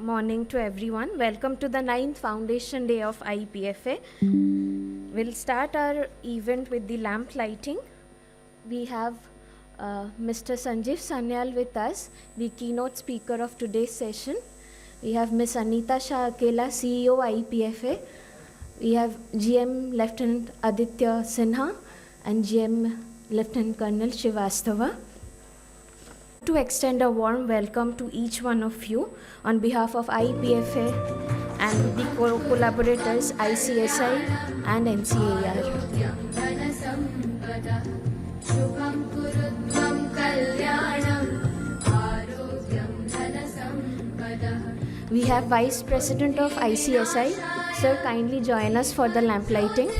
morning to everyone. Welcome to the 9th Foundation Day of IEPFA. We'll start our event with the lamp lighting. We have Mr. Sanjeev Sanyal with us, the keynote speaker of today's session. We have Ms. Anita Shah Akela, CEO IEPFA. We have GM Lieutenant Aditya Sinha and GM Lieutenant Colonel Shivastava. To extend a warm welcome to each one of you on behalf of IEPFA and the collaborators ICSI and NCAR. We have Vice President of ICSI. Sir, kindly join us for the lamp lighting.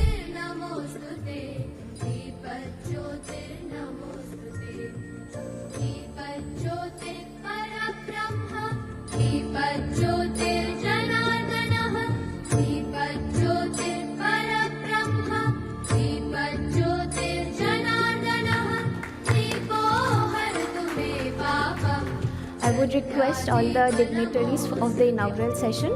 I would request all the dignitaries of the inaugural session.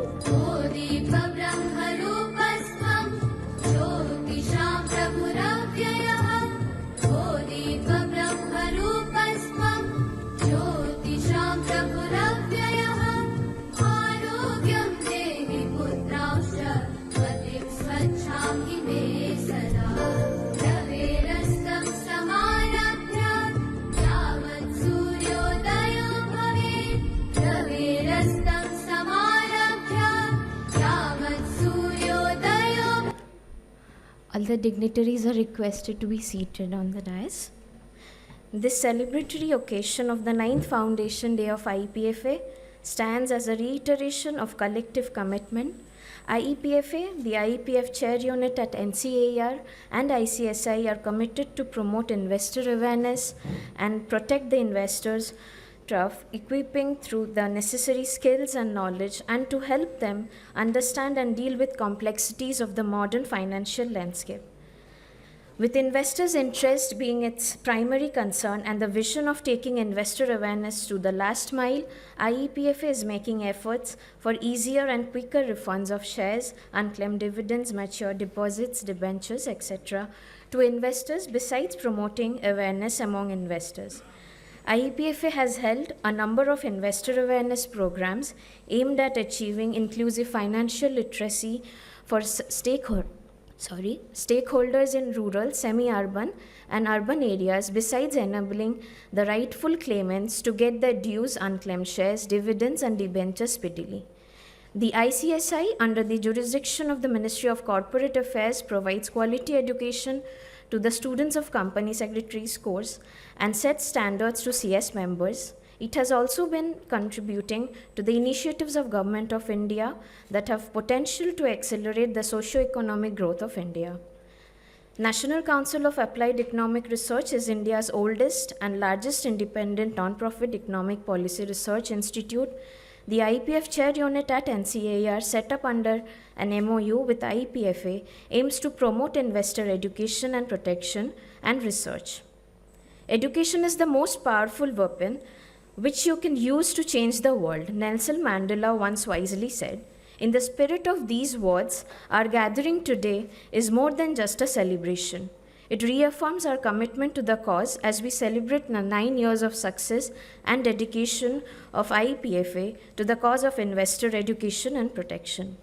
All the dignitaries are requested to be seated on the dais. This celebratory occasion of the 9th Foundation Day of IEPFA stands as a reiteration of collective commitment. IEPFA, the IEPF Chair Unit at NCAR and ICSI are committed to promote investor awareness and protect the investors' turf, equipping through the necessary skills and knowledge, and to help them understand and deal with complexities of the modern financial landscape. With investors' interest being its primary concern and the vision of taking investor awareness to the last mile, IEPFA is making efforts for easier and quicker refunds of shares, unclaimed dividends, mature deposits, debentures, etc. to investors, besides promoting awareness among investors. IEPFA has held a number of investor awareness programs aimed at achieving inclusive financial literacy for stakeholders in rural, semi-urban, and urban areas, besides enabling the rightful claimants to get their dues, unclaimed shares, dividends, and debentures speedily. The ICSI, under the jurisdiction of the Ministry of Corporate Affairs, provides quality education to the students of Company Secretaries course and sets standards to CS members. It has also been contributing to the initiatives of Government of India that have potential to accelerate the socio-economic growth of India. National Council of Applied Economic Research is India's oldest and largest independent non-profit economic policy research institute. The IEPF Chair Unit at NCAR, set up under an MOU with IEPFA, aims to promote investor education and protection and research. Education is the most powerful weapon which you can use to change the world, Nelson Mandela once wisely said. In the spirit of these words, our gathering today is more than just a celebration. It reaffirms our commitment to the cause as we celebrate the 9 years of success and dedication of IEPFA to the cause of investor education and protection.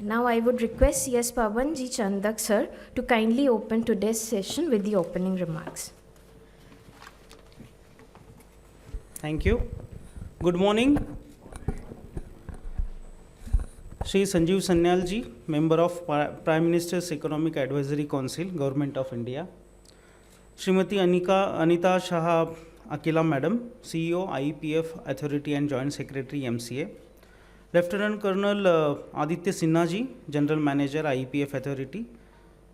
Now I would request CS Pawan Ji Chandak sir to kindly open today's session with the opening remarks. Thank you. Good morning. Shri Sanjeev Sanyal Ji, Member of Prime Minister's Economic Advisory Council, Government of India. Srimati Anita Shah Akela Madam, CEO, IEPF Authority and Joint Secretary, MCA. Lieutenant Colonel Aditya Sinha Ji, General Manager, IEPF Authority.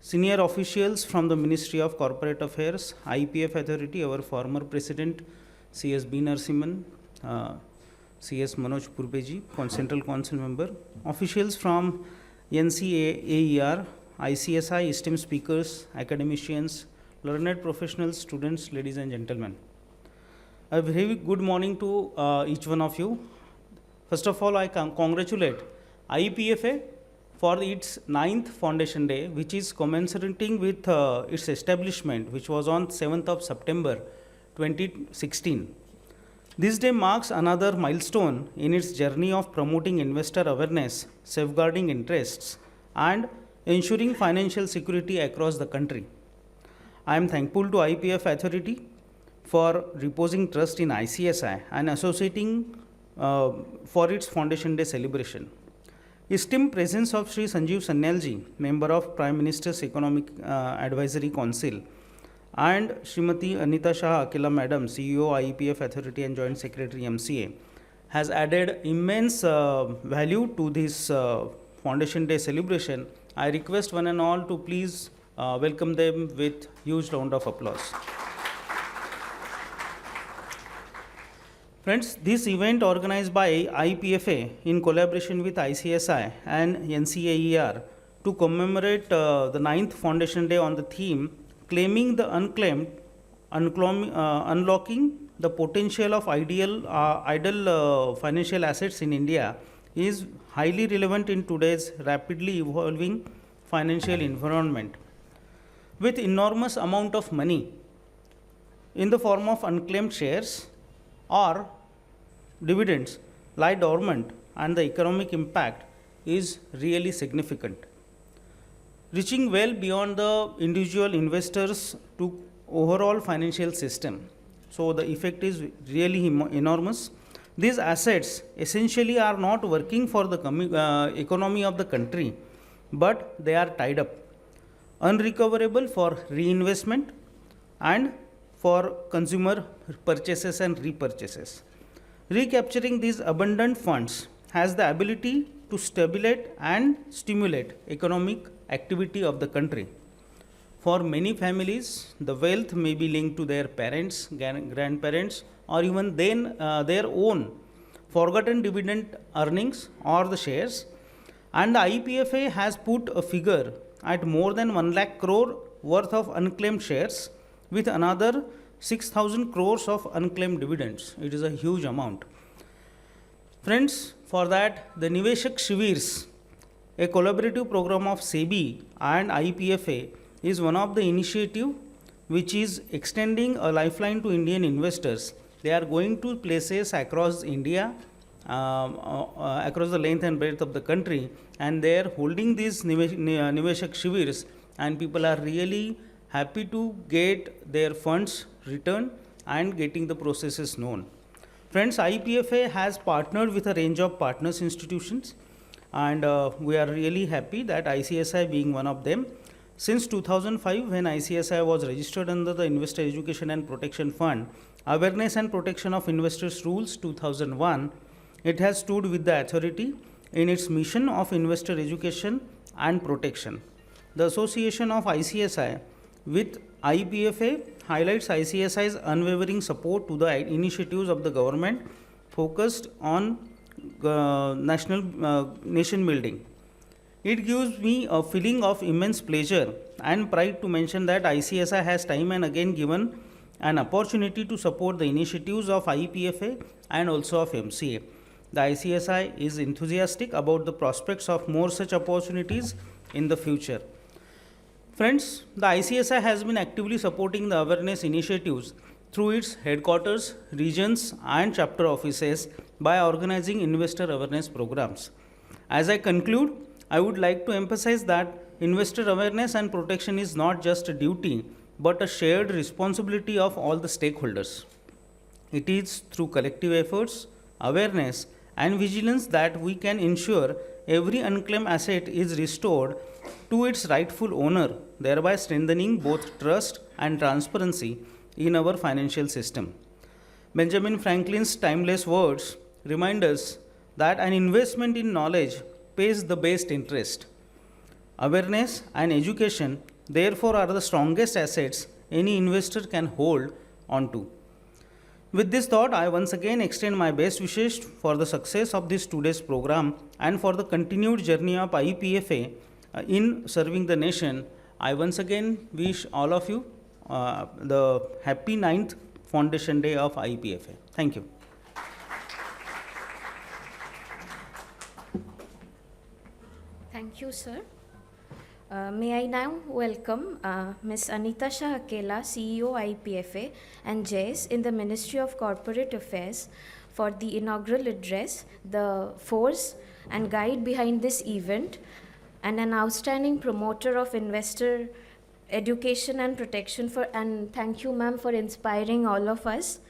Senior officials from the Ministry of Corporate Affairs, IEPF Authority, our former President, CS B. Narasimhan, CS Manoj Purbeji, Central Council Member, officials from NCAER, ICSI, esteemed speakers, academicians, learned professionals, students, ladies and gentlemen. A very good morning to each one of you. First of all, I congratulate IEPFA for its 9th Foundation Day, which is commensurating with its establishment, which was on 7th of September 2016. This day marks another milestone in its journey of promoting investor awareness, safeguarding interests, and ensuring financial security across the country. I am thankful to IPF Authority for reposing trust in ICSI and associating for its Foundation Day celebration. Esteemed presence of Sri Sanjeev Sanyal ji, member of Prime Minister's Economic Advisory Council, and Srimati Anita Shah Akila Madam, CEO IEPF Authority and Joint Secretary MCA, has added immense value to this Foundation Day celebration. I request one and all to please welcome them with huge round of applause. Friends, this event organized by IEPFA in collaboration with ICSI and NCAER to commemorate the 9th Foundation Day on the theme claiming the unclaimed, unlocking the potential of idle financial assets in India is highly relevant in today's rapidly evolving financial environment. With enormous amount of money in the form of unclaimed shares or dividends lie dormant, and the economic impact is really significant, reaching well beyond the individual investors to overall financial system. So the effect is really enormous. These assets essentially are not working for the economy of the country, but they are tied up, unrecoverable for reinvestment and for consumer purchases and repurchases. Recapturing these abundant funds has the ability to stabilize and stimulate economic activity of the country. For many families, the wealth may be linked to their parents, grandparents, or even then their own forgotten dividend earnings or the shares. And the IEPFA has put a figure at more than 1 lakh crore worth of unclaimed shares with another 6,000 crores of unclaimed dividends. It is a huge amount. Friends, for that, the Niveshak Shivers, a collaborative program of SEBI and IEPFA, is one of the initiatives which is extending a lifeline to Indian investors. They are going to places across India, across the length and breadth of the country, and they are holding these Niveshak Shivers, and people are really happy to get their funds returned and getting the processes known. Friends, IEPFA has partnered with a range of partners institutions, and we are really happy that ICSI being one of them. Since 2005, when ICSI was registered under the Investor Education and Protection Fund, Awareness and Protection of Investors Rules 2001, it has stood with the authority in its mission of investor education and protection. The association of ICSI with IEPFA highlights ICSI's unwavering support to the initiatives of the government focused on nation building. It gives me a feeling of immense pleasure and pride to mention that ICSI has time and again given an opportunity to support the initiatives of IEPFA and also of MCA. The ICSI is enthusiastic about the prospects of more such opportunities in the future. Friends, the ICSI has been actively supporting the awareness initiatives through its headquarters, regions, and chapter offices by organizing investor awareness programs. As I conclude, I would like to emphasize that investor awareness and protection is not just a duty but a shared responsibility of all the stakeholders. It is through collective efforts, awareness, and vigilance that we can ensure every unclaimed asset is restored to its rightful owner, thereby strengthening both trust and transparency in our financial system. Benjamin Franklin's timeless words remind us that an investment in knowledge pays the best interest. Awareness and education, therefore, are the strongest assets any investor can hold on to. With this thought, I once again extend my best wishes for the success of this today's program and for the continued journey of IEPFA in serving the nation. I once again wish all of you the happy 9th Foundation Day of IEPFA. Thank you. Thank you, sir. May I now welcome Ms. Anita Shah Akela, CEO IEPFA, and Jays in the Ministry of Corporate Affairs for the inaugural address, the force and guide behind this event, and an outstanding promoter of investor education and protection and thank you, ma'am, for inspiring all of us.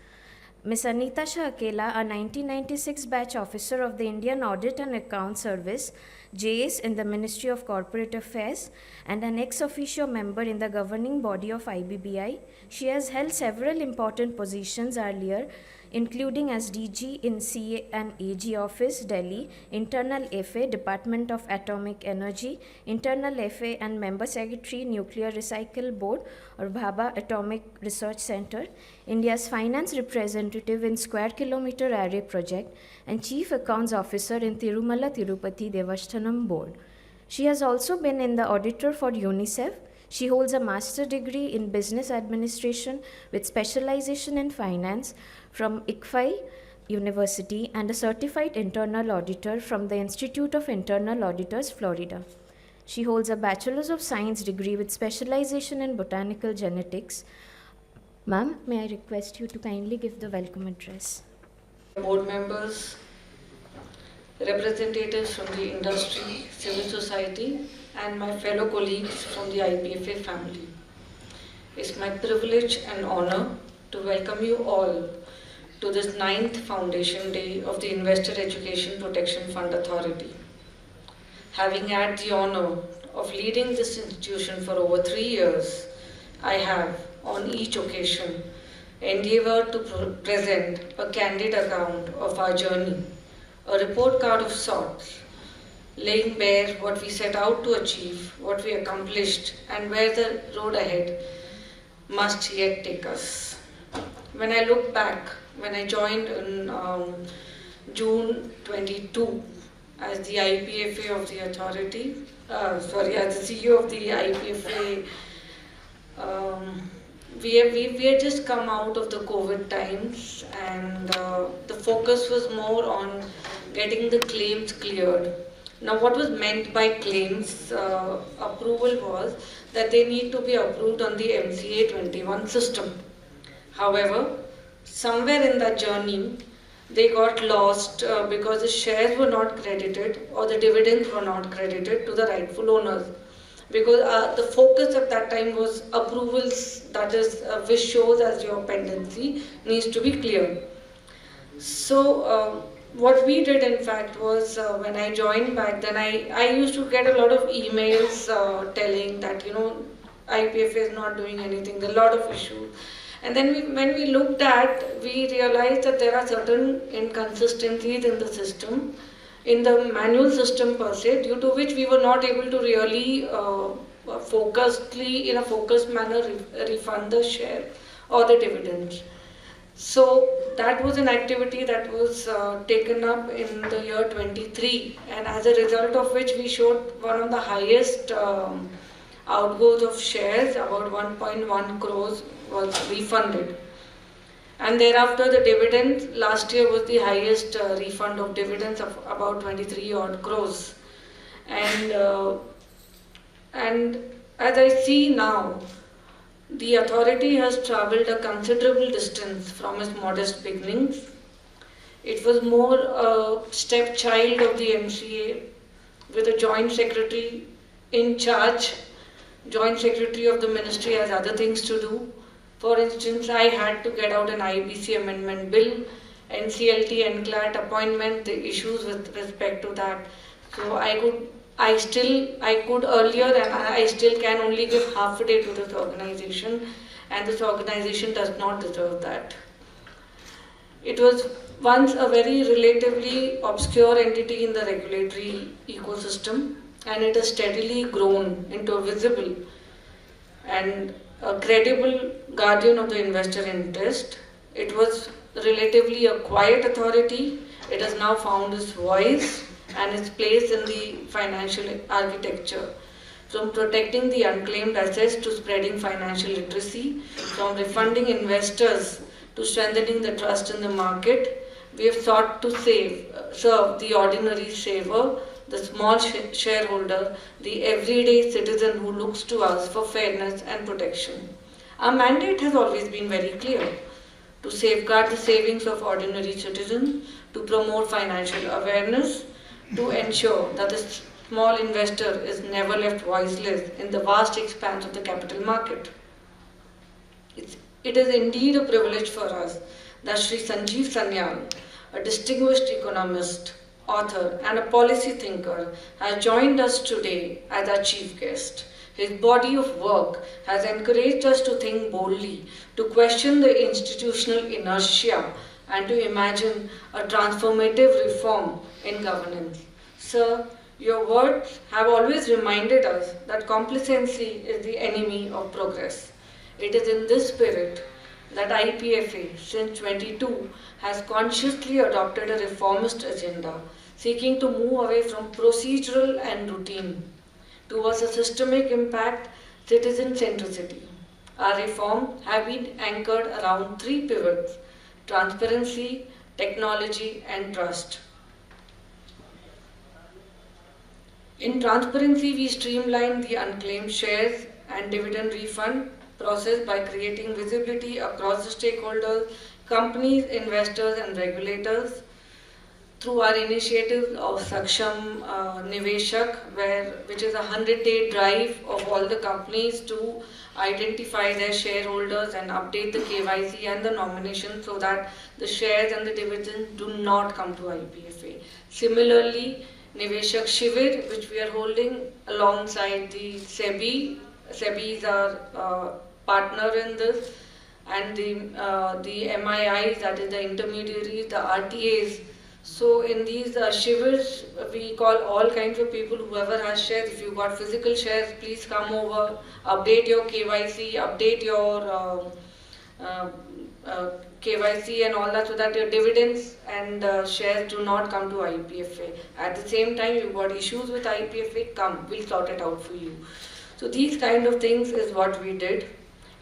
Ms. Anita Shah Akela, a 1996 batch officer of the Indian Audit and Account Service, JS in the Ministry of Corporate Affairs, and an ex officio member in the governing body of IBBI. She has held several important positions earlier, including as DG in CA and AG Office, Delhi, Internal FA, Department of Atomic Energy, Internal FA and Member Secretary, Nuclear Recycle Board or Bhabha Atomic Research Center, India's Finance Representative in Square Kilometer Array Project, and Chief Accounts Officer in Tirumala Tirupati Devasthanam Board. She has also been in the auditor for UNICEF. She holds a master's degree in business administration with specialization in finance from IEPFA University and a certified internal auditor from the Institute of Internal Auditors, Florida. She holds a Bachelor's of Science degree with specialization in botanical genetics. Ma'am, may I request you to kindly give the welcome address? Board members, representatives from the industry, civil society, and my fellow colleagues from the IEPFA family. It's my privilege and honor to welcome you all to this 9th Foundation Day of the Investor Education Protection Fund Authority. Having had the honor of leading this institution for over 3 years, I have, on each occasion, endeavored to present a candid account of our journey, a report card of sorts, laying bare what we set out to achieve, what we accomplished, and where the road ahead must yet take us. When I look back, when I joined in June 22 as the IEPFA of the authority, as the CEO of the IEPFA, we had just come out of the COVID times, and the focus was more on getting the claims cleared. Now, what was meant by claims approval was that they need to be approved on the MCA 21 system. However, somewhere in that journey, they got lost because the shares were not credited or the dividends were not credited to the rightful owners. Because the focus at that time was approvals, that is, which shows as your pendency needs to be cleared. So, what we did in fact was when I joined back then, I used to get a lot of emails telling that, IEPFA is not doing anything, there are a lot of issues. And then when we looked at, we realized that there are certain inconsistencies in the system, in the manual system per se, due to which we were not able to really in a focused manner refund the share or the dividends. So that was an activity that was taken up in the year 23, and as a result of which we showed one of the highest outgoes of shares, about 1.1 crores was refunded. And thereafter the dividend last year was the highest refund of dividends of about 23 odd crores. And as I see now, the authority has travelled a considerable distance from its modest beginnings. It was more a stepchild of the MCA with a joint secretary in charge. Joint secretary of the ministry has other things to do. For instance, I had to get out an IBC amendment bill, NCLT, Unclaimed appointment, the issues with respect to that. So I could earlier, and I still can only give half a day to this organization, and this organization does not deserve that. It was once a very relatively obscure entity in the regulatory ecosystem, and it has steadily grown into a visible and a credible guardian of the investor interest. It was relatively a quiet authority, it has now found its voice and its place in the financial architecture. From protecting the unclaimed assets to spreading financial literacy, from refunding investors to strengthening the trust in the market, we have sought to serve the ordinary saver, the small shareholder, the everyday citizen who looks to us for fairness and protection. Our mandate has always been very clear: to safeguard the savings of ordinary citizens, to promote financial awareness, to ensure that the small investor is never left voiceless in the vast expanse of the capital market. It is indeed a privilege for us that Sri Sanjeev Sanyal, a distinguished economist, author, and a policy thinker, has joined us today as our chief guest. His body of work has encouraged us to think boldly, to question the institutional inertia, and to imagine a transformative reform in governance. Sir, your words have always reminded us that complacency is the enemy of progress. It is in this spirit that IEPFA, since 22, has consciously adopted a reformist agenda, seeking to move away from procedural and routine towards a systemic impact, citizen centricity. Our reforms have been anchored around three pivots: transparency, technology, and trust. In transparency, we streamlined the unclaimed shares and dividend refund process by creating visibility across the stakeholders, companies, investors, and regulators through our initiative of Saksham Niveshak, which is a 100-day drive of all the companies to identify their shareholders and update the KYC and the nomination so that the shares and the dividends do not come to IEPFA. Similarly, Niveshak Shivir, which we are holding alongside the SEBI. SEBI is our partner in this, and the MIIs, that is the intermediaries, the RTAs. So in these Shivirs, we call all kinds of people, whoever has shares. If you got physical shares, please come over, update your KYC, update your KYC and all that, so that your dividends and shares do not come to IEPFA. At the same time, you've got issues with IEPFA, come, we'll sort it out for you. So these kind of things is what we did.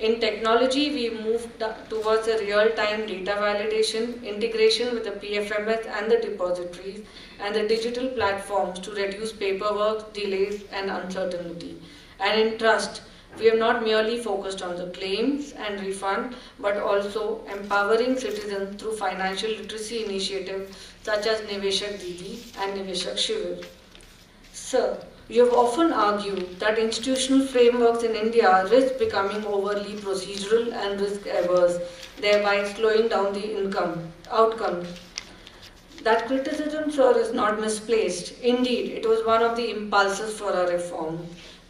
In technology, we moved towards a real-time data validation, integration with the PFMS and the depositories, and the digital platforms to reduce paperwork, delays, and uncertainty. And in trust, we have not merely focused on the claims and refund, but also empowering citizens through financial literacy initiatives such as Niveshak Didi and Niveshak Shivir. Sir, you have often argued that institutional frameworks in India risk becoming overly procedural and risk-averse, thereby slowing down the outcomes. That criticism, sir, is not misplaced. Indeed, it was one of the impulses for our reform.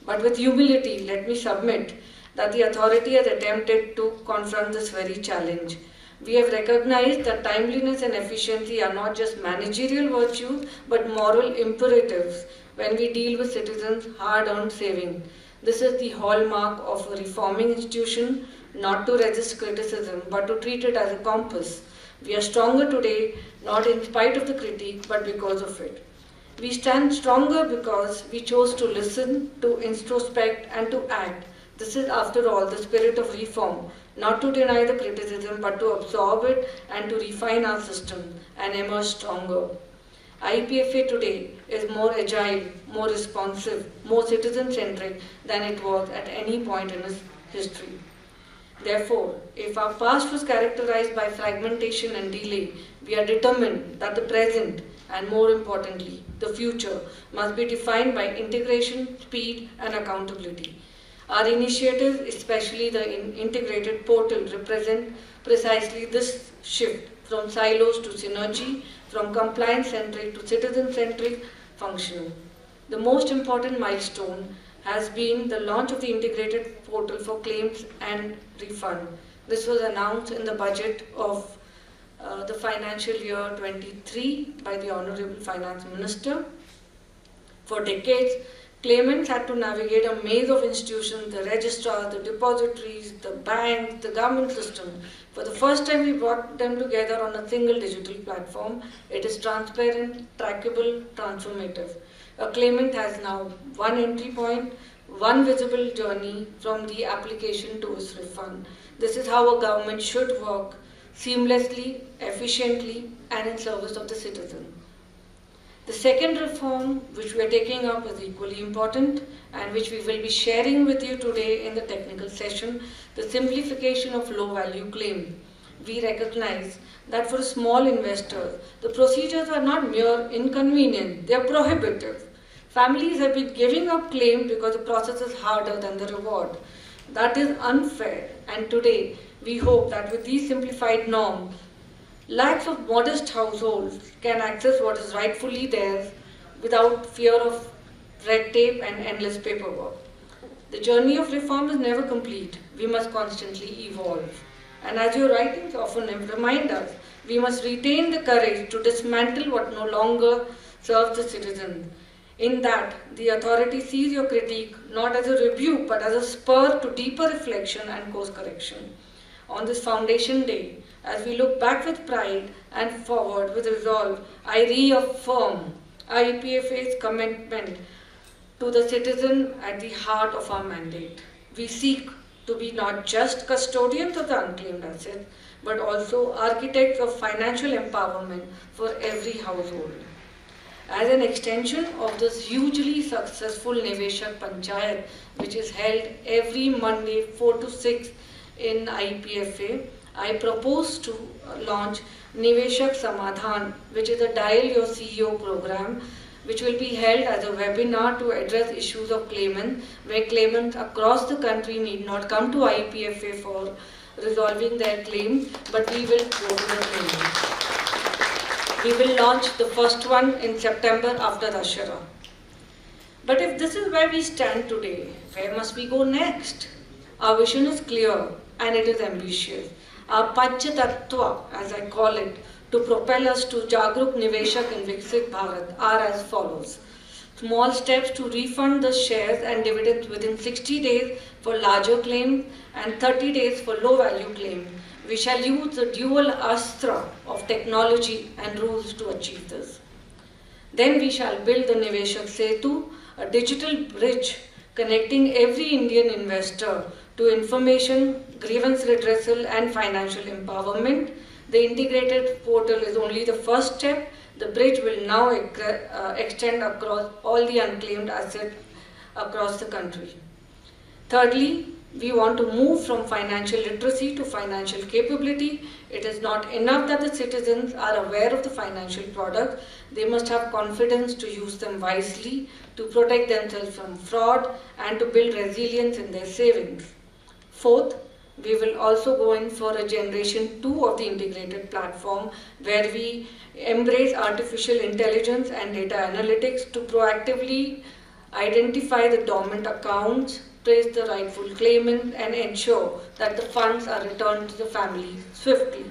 But with humility, let me submit that the authority has attempted to confront this very challenge. We have recognized that timeliness and efficiency are not just managerial virtues, but moral imperatives when we deal with citizens' hard-earned saving. This is the hallmark of a reforming institution, not to resist criticism, but to treat it as a compass. We are stronger today, not in spite of the critique, but because of it. We stand stronger because we chose to listen, to introspect, and to act. This is, after all, the spirit of reform, not to deny the criticism, but to absorb it and to refine our system and emerge stronger. IEPFA today is more agile, more responsive, more citizen-centric than it was at any point in its history. Therefore, if our past was characterized by fragmentation and delay, we are determined that the present, and more importantly, the future, must be defined by integration, speed, and accountability. Our initiatives, especially the integrated portal, represent precisely this shift from silos to synergy, from compliance-centric to citizen-centric functioning. The most important milestone has been the launch of the integrated portal for claims and refund. This was announced in the budget of the financial year 23 by the Honorable Finance Minister. For decades, Claimants had to navigate a maze of institutions, the registrars, the depositories, the banks, the government system. For the first time, we brought them together on a single digital platform. It is transparent, trackable, transformative. A claimant has now one entry point, one visible journey from the application to his refund. This is how a government should work seamlessly, efficiently, and in service of the citizen. The second reform which we are taking up is equally important and which we will be sharing with you today in the technical session, the simplification of low value claim. We recognize that for small investors, the procedures are not mere inconvenient, they are prohibitive. Families have been giving up claim because the process is harder than the reward. That is unfair, and today we hope that with these simplified norms, lakhs of modest households can access what is rightfully theirs without fear of red tape and endless paperwork. The journey of reform is never complete. We must constantly evolve. And as your writings often remind us, we must retain the courage to dismantle what no longer serves the citizen. In that, the authority sees your critique not as a rebuke but as a spur to deeper reflection and course correction. On this Foundation Day, as we look back with pride and forward with resolve, I reaffirm IEPFA's commitment to the citizen at the heart of our mandate. We seek to be not just custodians of the unclaimed assets, but also architects of financial empowerment for every household. As an extension of this hugely successful Niveshak Panchayat, which is held every Monday 4 to 6 in IEPFA, I propose to launch Niveshak Samadhan, which is a Dial Your CEO program, which will be held as a webinar to address issues of claimants, where claimants across the country need not come to IEPFA for resolving their claims, but we will go to the claimants. We will launch the first one in September after Dussehra. But if this is where we stand today, where must we go next? Our vision is clear and it is ambitious. Our Pancha Tattva, as I call it, to propel us to Jagruk Niveshak and Viksit Bharat are as follows. Small steps to refund the shares and dividends within 60 days for larger claims and 30 days for low value claims. We shall use the dual astra of technology and rules to achieve this. Then we shall build the Niveshak Setu, a digital bridge connecting every Indian investor to information, grievance redressal and financial empowerment. The integrated portal is only the first step. The bridge will now extend across all the unclaimed assets across the country. Thirdly, we want to move from financial literacy to financial capability. It is not enough that the citizens are aware of the financial products. They must have confidence to use them wisely, to protect themselves from fraud, and to build resilience in their savings. Fourth, we will also go in for a generation 2 of the integrated platform where we embrace artificial intelligence and data analytics to proactively identify the dormant accounts, trace the rightful claimant, and ensure that the funds are returned to the family swiftly,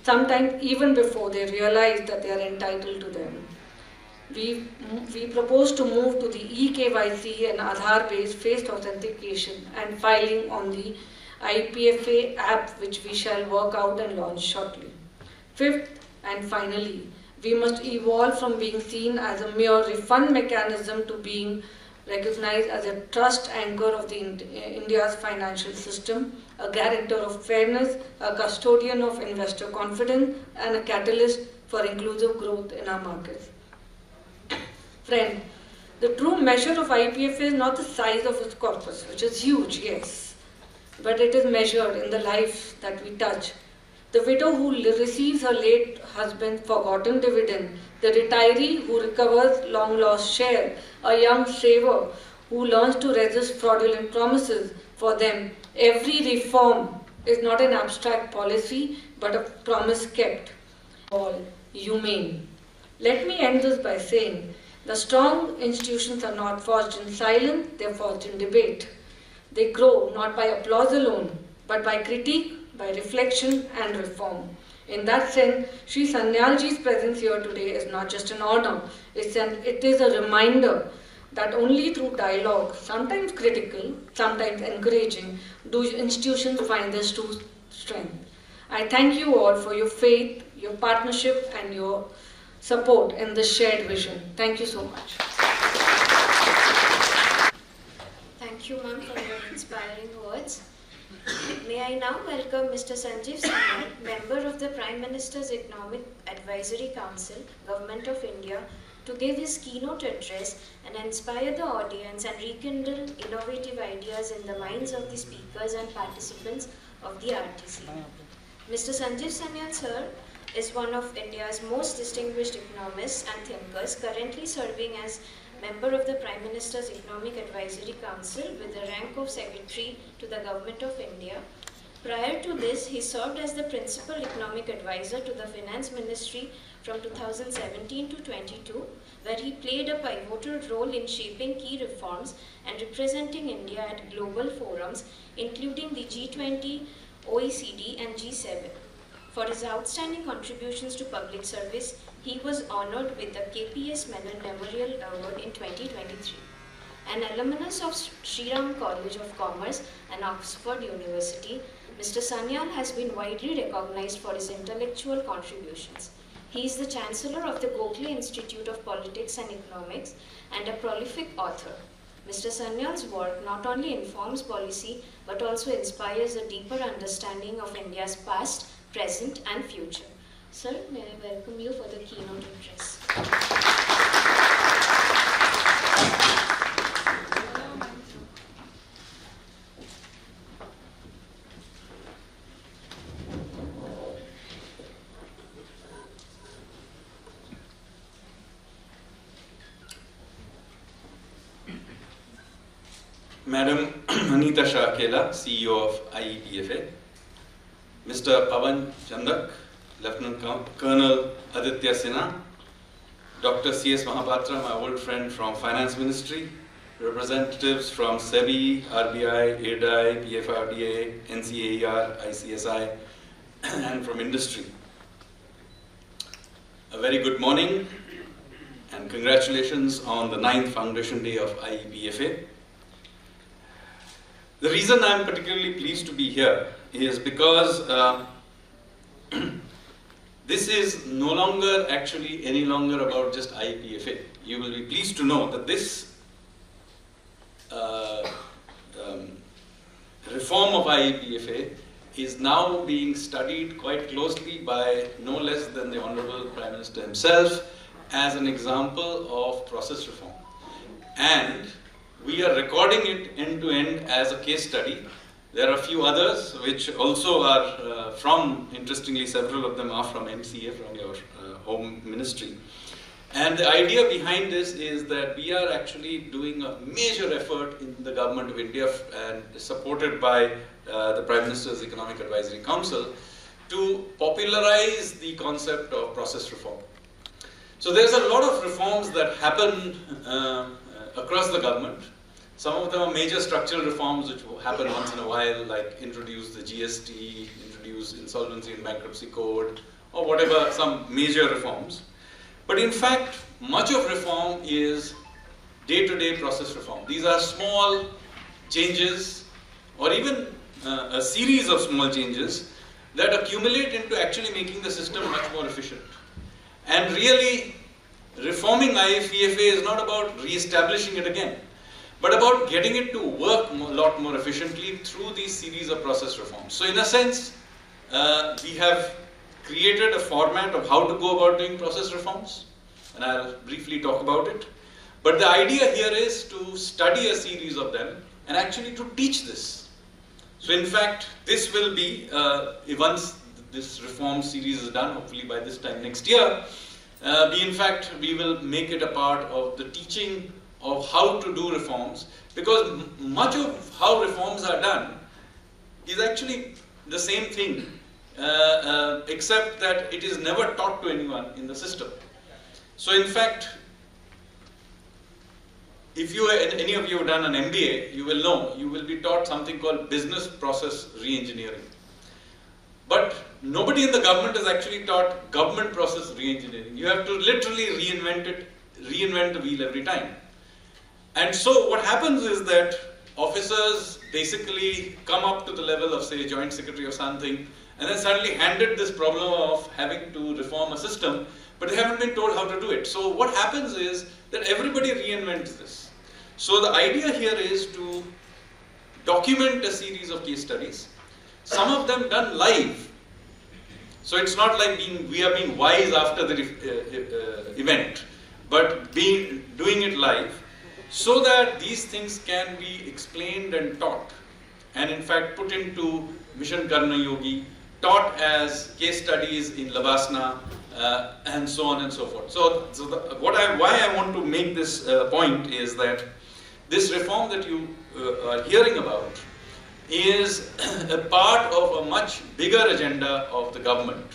sometimes even before they realize that they are entitled to them. We propose to move to the eKYC and Aadhaar-based phased authentication and filing on the IEPFA app, which we shall work out and launch shortly. Fifth and finally, we must evolve from being seen as a mere refund mechanism to being recognized as a trust anchor of India's financial system, a guarantor of fairness, a custodian of investor confidence, and a catalyst for inclusive growth in our markets. Friend, the true measure of IEPFA is not the size of its corpus, which is huge, yes, but it is measured in the lives that we touch. The widow who receives her late husband's forgotten dividend, the retiree who recovers long-lost share, a young saver who learns to resist fraudulent promises. For them, every reform is not an abstract policy, but a promise kept. All humane. Let me end this by saying, the strong institutions are not forged in silence, they are forged in debate. They grow not by applause alone, but by critique, by reflection and reform. In that sense, Sri Sanyalji's presence here today is not just an honor, it is a reminder that only through dialogue, sometimes critical, sometimes encouraging, do institutions find their true strength. I thank you all for your faith, your partnership, and your support in this shared vision. Thank you so much. Thank you, ma'am, for your inspiring words. May I now welcome Mr. Sanjeev Sanyal, member of the Prime Minister's Economic Advisory Council, Government of India, to give his keynote address and inspire the audience and rekindle innovative ideas in the minds of the speakers and participants of the RTC. Mr. Sanjeev Sanyal, sir, is one of India's most distinguished economists and thinkers, currently serving as member of the Prime Minister's Economic Advisory Council with the rank of Secretary to the Government of India. Prior to this, he served as the Principal Economic Advisor to the Finance Ministry from 2017 to 22, where he played a pivotal role in shaping key reforms and representing India at global forums, including the G20, OECD, and G7. For his outstanding contributions to public service, he was honored with the KPS Menon Memorial Award in 2023. An alumnus of Sri Ram College of Commerce and Oxford University, Mr. Sanyal has been widely recognized for his intellectual contributions. He is the Chancellor of the Gokhale Institute of Politics and Economics and a prolific author. Mr. Sanyal's work not only informs policy but also inspires a deeper understanding of India's past, present, and future. Sir, may I welcome you for the keynote address. Madam Anita Shakela, CEO of IEPFA, Mr. Pawan Chandak, Lieutenant Colonel Aditya Sinha, Dr. C.S. Mahapatra, my old friend from Finance Ministry, representatives from SEBI, RBI, IRDAI, PFRDA, NCAER, ICSI, and from industry. A very good morning and congratulations on the 9th Foundation Day of IEPFA. The reason I'm particularly pleased to be here is because this is no longer actually any longer about just IEPFA. You will be pleased to know that this reform of IEPFA is now being studied quite closely by no less than the Honorable Prime Minister himself as an example of process reform. And we are recording it end to end as a case study. There are a few others which also are from, interestingly, several of them are from MCA, from your home ministry. And the idea behind this is that we are actually doing a major effort in the Government of India and supported by the Prime Minister's Economic Advisory Council to popularize the concept of process reform. So there's a lot of reforms that happen across the government. Some of them are major structural reforms which will happen once in a while, like introduce the GST, introduce insolvency and bankruptcy code, or whatever, some major reforms. But in fact, much of reform is day-to-day process reform. These are small changes, or even a series of small changes that accumulate into actually making the system much more efficient. And really, reforming IEPFA is not about re-establishing it again, but about getting it to work a lot more efficiently through these series of process reforms. So in a sense, we have created a format of how to go about doing process reforms, and I'll briefly talk about it. But the idea here is to study a series of them and actually to teach this. So in fact, this will be, once this reform series is done, hopefully by this time next year, we will make it a part of the teaching of how to do reforms, because much of how reforms are done is actually the same thing, except that it is never taught to anyone in the system. So in fact, if any of you have done an MBA, you will know, you will be taught something called business process re-engineering. But nobody in the government is actually taught government process re-engineering. You have to literally reinvent the wheel every time. And so what happens is that officers basically come up to the level of, say, joint secretary or something, and then suddenly handed this problem of having to reform a system, but they haven't been told how to do it. So what happens is that everybody reinvents this. So the idea here is to document a series of case studies, some of them done live. So it's not like we are being wise after the event, but doing it live, so that these things can be explained and taught, and in fact put into Mission Karma Yogi, taught as case studies in Lavasana, and so on and so forth. So why I want to make this point is that this reform that you are hearing about is a part of a much bigger agenda of the government.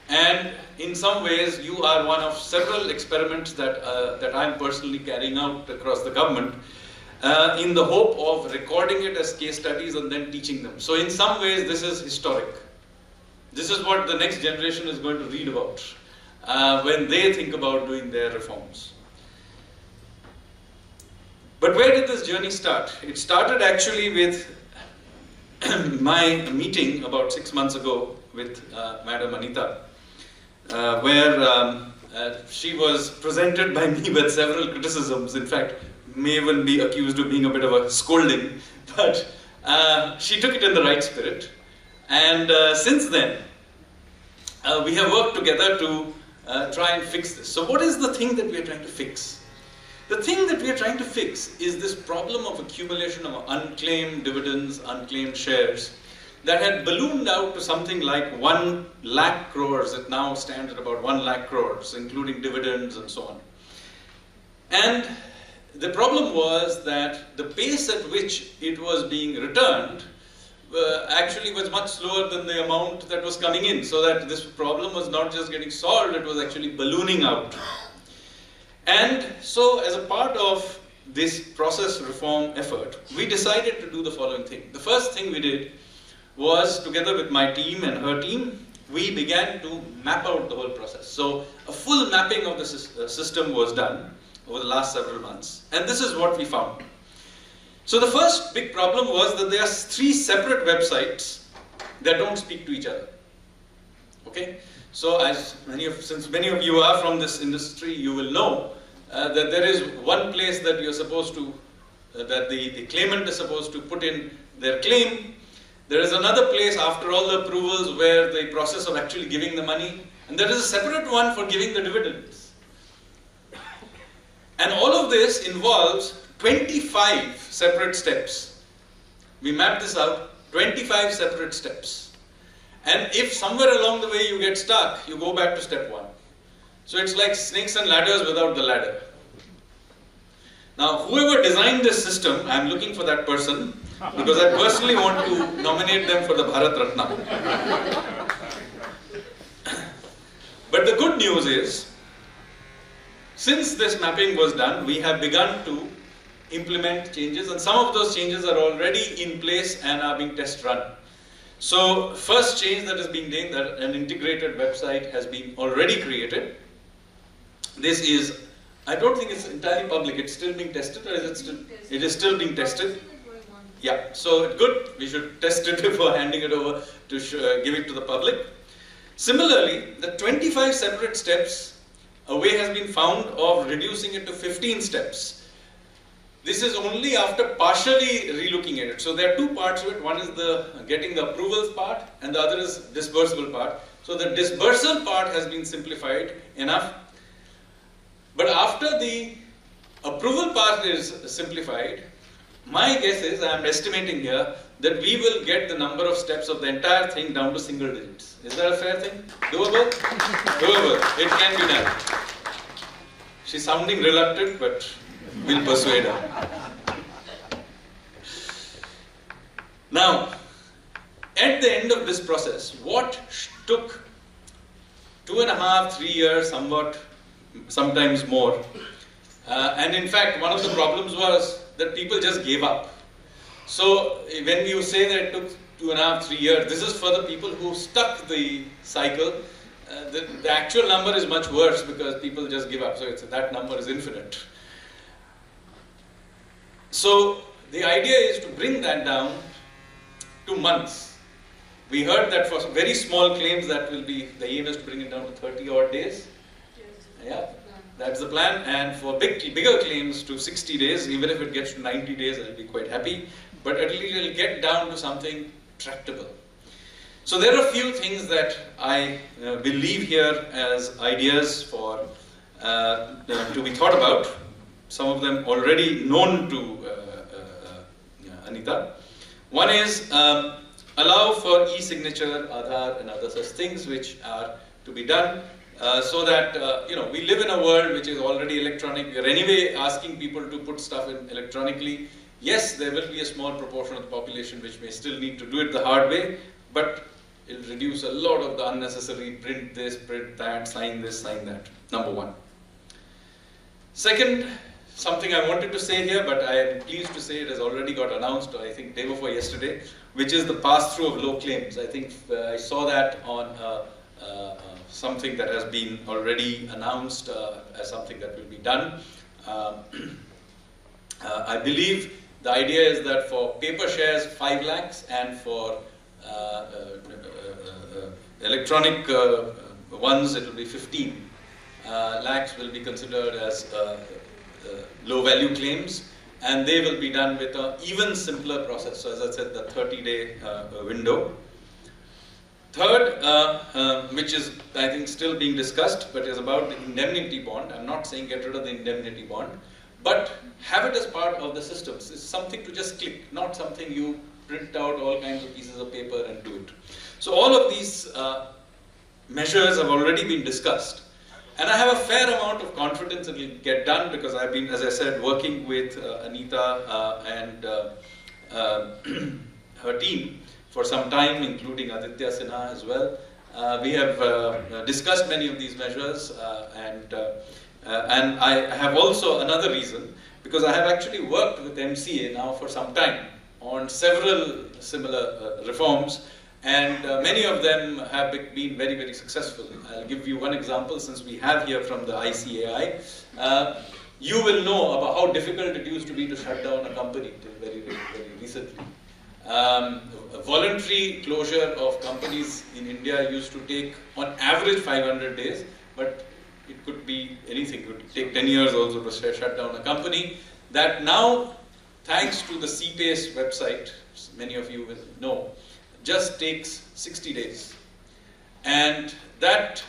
And in some ways, you are one of several experiments that I'm personally carrying out across the government in the hope of recording it as case studies and then teaching them. So in some ways, this is historic. This is what the next generation is going to read about when they think about doing their reforms. But where did this journey start? It started actually with my meeting about 6 months ago with Madam Anita, where she was presented by me with several criticisms. In fact, may even be accused of being a bit of a scolding, but she took it in the right spirit. And since then, we have worked together to try and fix this. So what is the thing that we are trying to fix? The thing that we are trying to fix is this problem of accumulation of unclaimed dividends, unclaimed shares that had ballooned out to something like 1 lakh crores. It now stands at about 1 lakh crores, including dividends and so on. And the problem was that the pace at which it was being returned actually was much slower than the amount that was coming in, so that this problem was not just getting solved, it was actually ballooning out. And so as a part of this process reform effort, we decided to do the following thing. The first thing we did was, together with my team and her team, we began to map out the whole process. So a full mapping of the system was done over the last several months, and this is what we found. So the first big problem was that there are 3 separate websites that don't speak to each other. Okay? So since many of you are from this industry, you will know that there is one place that you're supposed to, that the claimant is supposed to put in their claim. There is another place after all the approvals where the process of actually giving the money, and there is a separate one for giving the dividends. And all of this involves 25 separate steps. We mapped this out, 25 separate steps. And if somewhere along the way you get stuck, you go back to step 1. So it's like snakes and ladders without the ladder. Now, whoever designed this system, I'm looking for that person, because I personally want to nominate them for the Bharat Ratna. But the good news is, since this mapping was done, we have begun to implement changes, and some of those changes are already in place and are being test run. So, first change that is being done, that an integrated website has been already created. This is, I don't think it's entirely public, it's still being tested, or is it still? It is still being tested. Yeah, so good, we should test it before handing it over to give it to the public. Similarly, the 25 separate steps, a way has been found of reducing it to 15 steps. This is only after partially relooking at it. So there are 2 parts to it. One is the getting the approvals part, and the other is disbursal part. So the disbursal part has been simplified enough. But after the approval part is simplified, my guess is, I am estimating here, that we will get the number of steps of the entire thing down to single digits. Is that a fair thing? Doable? Doable. It can be done. She's sounding reluctant, but we'll persuade her. Now, at the end of this process, what took 2.5, 3 years, sometimes more, and in fact, one of the problems was that people just gave up. So, when you say that it took 2.5, 3 years, this is for the people who stuck the cycle. The actual number is much worse because people just give up. So, that number is infinite. So the idea is to bring that down to months. We heard that for very small claims that will be, the aim is to bring it down to 30 odd days. Yeah, that's the plan. And for bigger claims to 60 days, even if it gets to 90 days, I'll be quite happy. But at least it'll get down to something tractable. So there are a few things that I will leave here as ideas for to be thought about. Some of them already known to Anita. One is allow for e-signature, Aadhaar, and other such things which are to be done so that we live in a world which is already electronic. We are anyway asking people to put stuff in electronically. Yes, there will be a small proportion of the population which may still need to do it the hard way, but it will reduce a lot of the unnecessary print this, print that, sign this, sign that. Number one. Second, something I wanted to say here, but I am pleased to say it has already got announced, I think day before yesterday, which is the pass-through of low claims. I think I saw that on something that has been already announced as something that will be done. I believe the idea is that for paper shares 5 lakhs and for electronic ones it will be 15 lakhs will be considered as low value claims, and they will be done with an even simpler process. So as I said, the 30-day window. Third, which is I think still being discussed, but is about the indemnity bond. I'm not saying get rid of the indemnity bond, but have it as part of the systems. It's something to just click, not something you print out all kinds of pieces of paper and do it. So all of these measures have already been discussed. And I have a fair amount of confidence it will get done because I've been, as I said, working with Anita and her team for some time, including Aditya Sinha as well. We have discussed many of these measures and I have also another reason, because I have actually worked with MCA now for some time on several similar reforms, and many of them have been very, very successful. I'll give you one example since we have here from the ICAI. You will know about how difficult it used to be to shut down a company till very, very, very recently. Voluntary closure of companies in India used to take on average 500 days, but it could be anything. It could take 10 years also to shut down a company. That now, thanks to the CPACE website, many of you will know, just takes 60 days. And that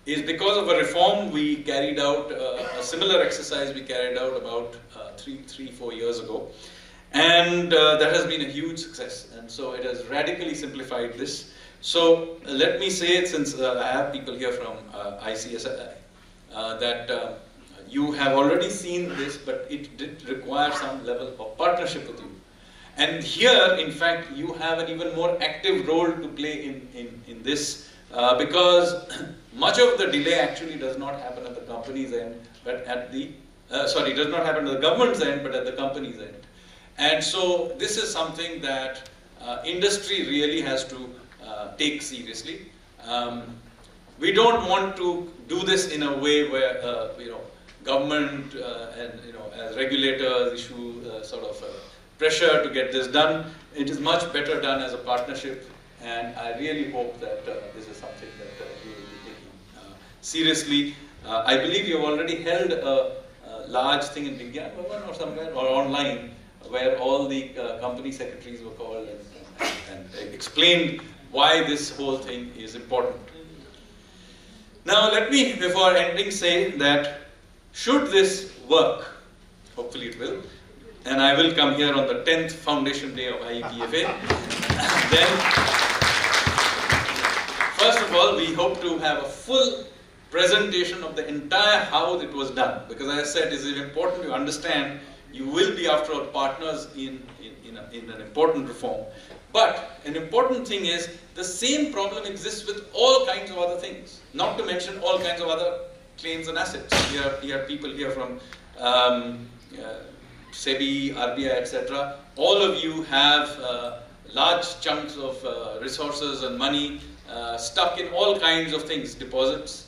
is because of a reform we carried out, a similar exercise we carried out about 3-4 years ago. And that has been a huge success. And so it has radically simplified this. So let me say it, since I have people here from ICSI, that you have already seen this, but it did require some level of partnership with you. And here, in fact, you have an even more active role to play in this, because much of the delay actually does not happen at the company's end, but at the, does not happen at the government's end, but at the company's end. And so this is something that industry really has to take seriously. We don't want to do this in a way where government and as regulators issue sort of pressure to get this done. It is much better done as a partnership, and I really hope that this is something that you will be taking seriously. I believe you have already held a large thing in Vigyan Bhavan or somewhere or online, where all the company secretaries were called and explained why this whole thing is important. Now let me, before ending, say that should this work, hopefully it will, and I will come here on the 10th foundation day of IEPFA, then first of all we hope to have a full presentation of the entire how it was done, because as I said, it is important to understand you will be after all partners in an important reform. But an important thing is the same problem exists with all kinds of other things, not to mention all kinds of other claims and assets. We have people here from SEBI, RBI, etc. All of you have large chunks of resources and money stuck in all kinds of things, deposits,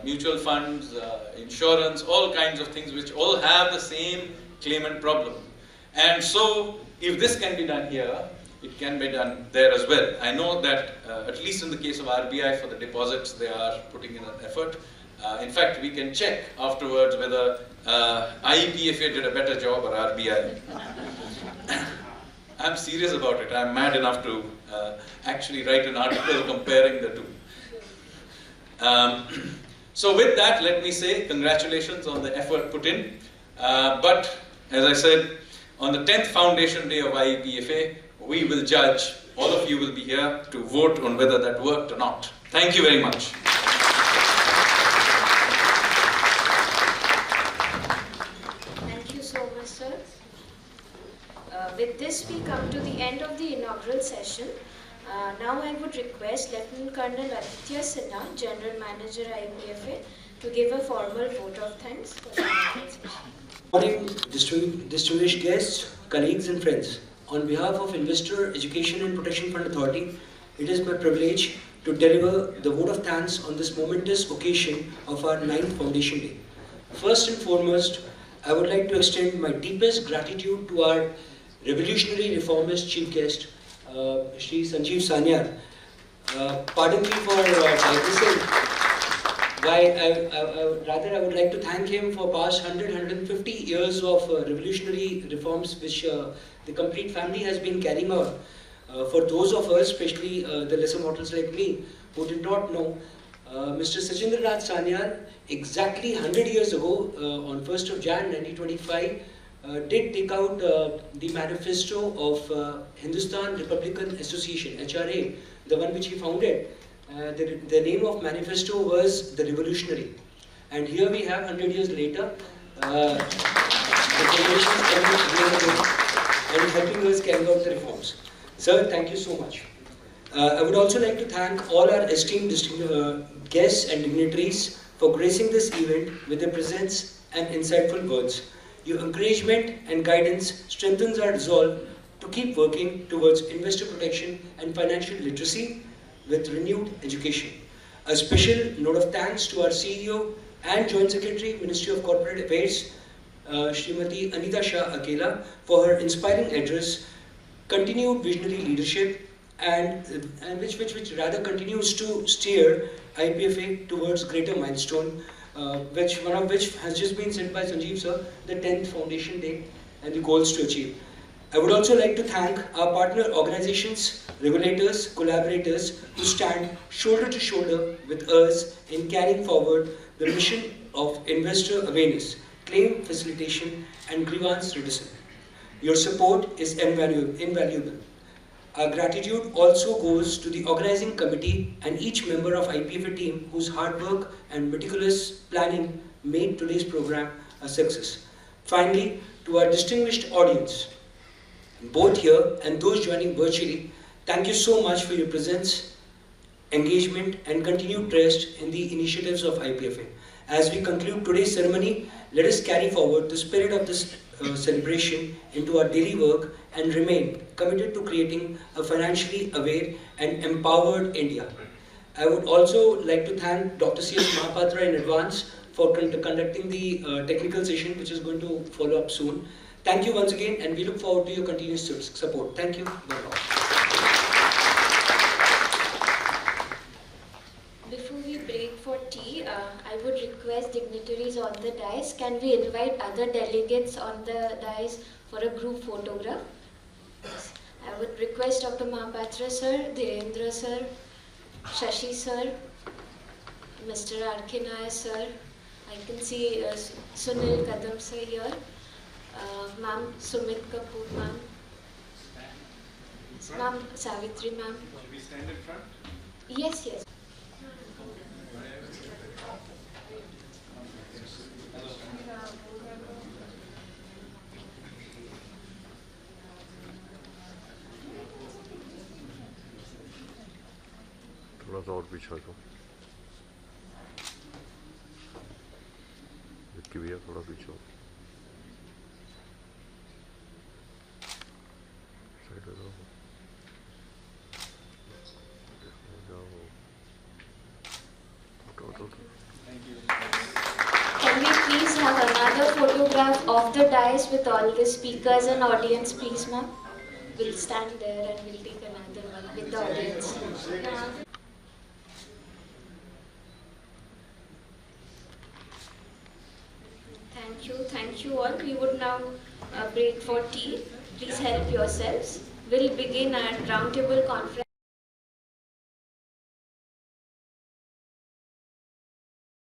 mutual funds, insurance, all kinds of things which all have the same claimant problem. And so, if this can be done here, it can be done there as well. I know that, at least in the case of RBI, for the deposits, they are putting in an effort. In fact, we can check afterwards whether IEPFA did a better job or RBI. I'm serious about it. I'm mad enough to actually write an article comparing the two. So with that, let me say congratulations on the effort put in. But as I said, on the 10th foundation day of IEPFA, we will judge. All of you will be here to vote on whether that worked or not. Thank you very much. Thank you so much, sir. With this, we come to the end of the inaugural session. Now I would request Lieutenant Colonel Aditya Sinha, General Manager IEPFA, to give a formal vote of thanks for the inaugural session. Good morning, distinguished guests, colleagues and friends. On behalf of Investor Education and Protection Fund Authority, it is my privilege to deliver the vote of thanks on this momentous occasion of our 9th Foundation Day. First and foremost, I would like to extend my deepest gratitude to our revolutionary reformist chief guest, Shri Sanjeev Sanyal. Pardon me for digressing. I would like to thank him for past 150 years of revolutionary reforms which the complete family has been carrying out. For those of us, especially the lesser mortals like me, who did not know, Mr. Sachinder Sanyal, exactly 100 years ago, on 1st of January 1925, did take out the manifesto of Hindustan Republican Association, HRA, the one which he founded. The name of manifesto was The Revolutionary. And here we have, 100 years later, the generations and helping us carry out the reforms. Sir, thank you so much. I would also like to thank all our esteemed guests and dignitaries for gracing this event with their presence and insightful words. Your encouragement and guidance strengthens our resolve to keep working towards investor protection and financial literacy with renewed education. A special note of thanks to our CEO and Joint Secretary, Ministry of Corporate Affairs, Srimati Anita Shah Akela, for her inspiring address, continued visionary leadership, and which rather continues to steer IEPFA towards greater milestone, one of which has just been set by Sanjeev sir, the 10th Foundation Day and the goals to achieve. I would also like to thank our partner organizations, regulators, collaborators who stand shoulder to shoulder with us in carrying forward the mission of investor awareness, claim facilitation, and grievance redressal. Your support is invaluable. Our gratitude also goes to the organizing committee and each member of IEPFA team whose hard work and meticulous planning made today's program a success. Finally, to our distinguished audience, both here and those joining virtually, thank you so much for your presence, engagement, and continued trust in the initiatives of IEPFA. As we conclude today's ceremony, let us carry forward the spirit of this celebration into our daily work and remain committed to creating a financially aware and empowered India. I would also like to thank Dr. C.S. Mahapatra in advance for conducting the technical session, which is going to follow up soon. Thank you once again, and we look forward to your continuous support. Thank you very much. Before we break for tea, I would request dignitaries on the dais, can we invite other delegates on the dais for a group photograph? Yes. I would request Dr. Mahapatra sir, Dhirendra sir, Shashi sir, Mr. Arkinaya sir, I can see Sunil Kadam sir here, Ma'am Sumit Kapoor ma'am, Ma'am Savitri ma'am. Should we stand in front? Yes, yes. थोड़ा सा और पीछे दो विक्की भैया थोड़ा पीछे हो side हो जाओ Can we please have another photo photograph of the dais with all the speakers and audience, please, ma'am? We'll stand there and we'll take another one with the audience. Thank you all. We would now break for tea. Please help yourselves. We'll begin our roundtable conference.